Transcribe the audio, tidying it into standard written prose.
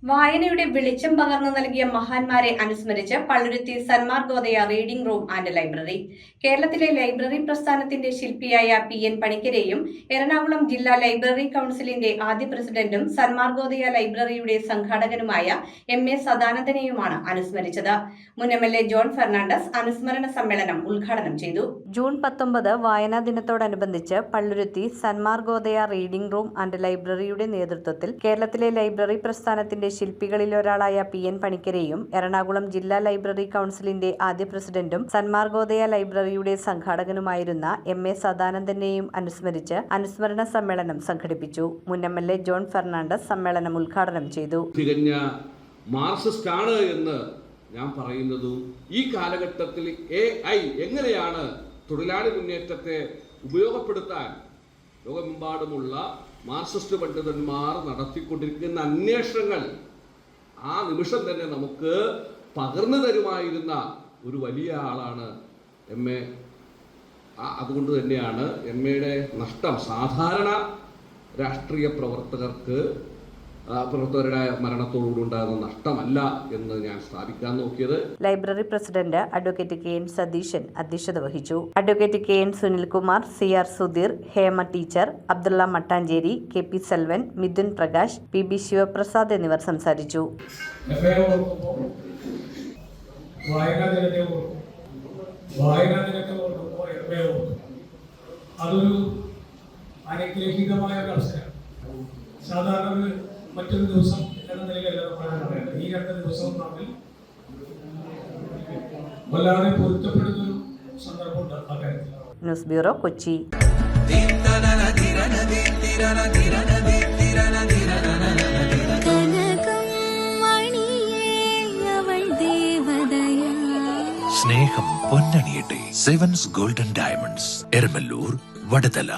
വായനയുടെ വെളിച്ചം പകർന്നു നൽകിയ മഹാന്മാരെ അനുസ്മരിച്ച് Palluruthy Sanmargodaya reading room and library. കേരളത്തിലെ ലൈബ്രറി പ്രസ്ഥാനത്തിന്റെ ശില്പിയായ PN പണിക്കരെയും എറണാകുളം ജില്ലാ ലൈബ്രറി കൌൺസിലിന്റെ ആദ്യ പ്രസിഡന്റും സന്മാർഗോദയ ലൈബ്രറിയുടെ സംഘാടകനുമായ MA സദാനന്ദനെയുമാണ് അനുസ്മരിച്ചത്. മുൻ MLA ജോൺ ഫെർണാണ്ടസ് അനുസ്മരണ സമ്മേളനം ഉദ്ഘാടനം ചെയ്തു. ജൂൺ 19 വായനാ ദിനത്തോടനുബന്ധിച്ച് Palluruthy Sanmargodaya reading room and ലൈബ്രറിയുടെ നേതൃത്വത്തിൽ കേരളത്തിലെ ലൈബ്രറി പ്രസ്ഥാനത്തിന്റെ ശില്പികളിലൊരാളായ PN പണിക്കരെയും എറണാകുളം ജില്ലാ ലൈബ്രറി കൌൺസിലിന്റെ ആദ്യ പ്രസിഡന്റും സന്മാർഗോദയ ലൈബ്രറിയുടെ സംഘാടകനുമായിരുന്ന MA സദാനന്ദനെയും അനുസ്മരിച്ച് അനുസ്മരണ സമ്മേളനം സംഘടിപ്പിച്ചു. മുൻ MLA ജോൺ ഫെർണാണ്ടസ് സമ്മേളനം ഉദ്ഘാടനം ചെയ്തു. തികഞ്ഞ മാർക്സിസ്റ്റ് ആണ് എന്ന് ഞാൻ പറയുന്നതും ഈ കാലഘട്ടത്തിൽ AI എങ്ങനെയാണ് തൊഴിലാളി മുന്നേറ്റത്തെ ഉപയോഗപ്പെടുത്താൻ ലോകമെമ്പാടുമുള്ള മാർക്സിസ്റ്റ് പണ്ഡിതന്മാർ നടത്തിക്കൊണ്ടിരിക്കുന്ന അന്വേഷണങ്ങൾ ആ നിമിഷം തന്നെ നമുക്ക് പകർന്നു തരുമായിരുന്ന ഒരു വലിയ ആളാണ് MA. അതുകൊണ്ട് തന്നെയാണ് MAയുടെ നഷ്ടം സാധാരണ രാഷ്ട്രീയ പ്രവർത്തകരുടെ മരണത്തോടുകൂടി ഉണ്ടാകുന്ന നഷ്ടമല്ല എന്ന് ഞാൻ സ്ഥാപിക്കാൻ നോക്കിയത്. Library president advocate KN Satheesan അധ്യക്ഷത വഹിച്ചു. Advocate KN Sunilkumar, CR Sudheer, Hema teacher, Abdulla Mattancherry, KP Selvan, Mithun Prakash, PB Sivaprasad എന്നിവർ സംസാരിച്ചു. അതൊരു അനുഗ്രഹീതമായ ഒരു അവസരം. സാധാരണ മറ്റൊരു ദിവസം എന്ന നിലയിലല്ല പറയുന്നത്. ഈ രണ്ട് ദിവസവും തമ്മിൽ വല്ലാതെ പൊരുത്തപ്പെടുന്നൊരു സന്ദർഭമുണ്ട് ആ കാര്യത്തിൽ. News bureau, Kochi. സ്നേഹം പൊന്നണിയട്ടെ. 7's golden diamonds, Eramalloor, Vadathala.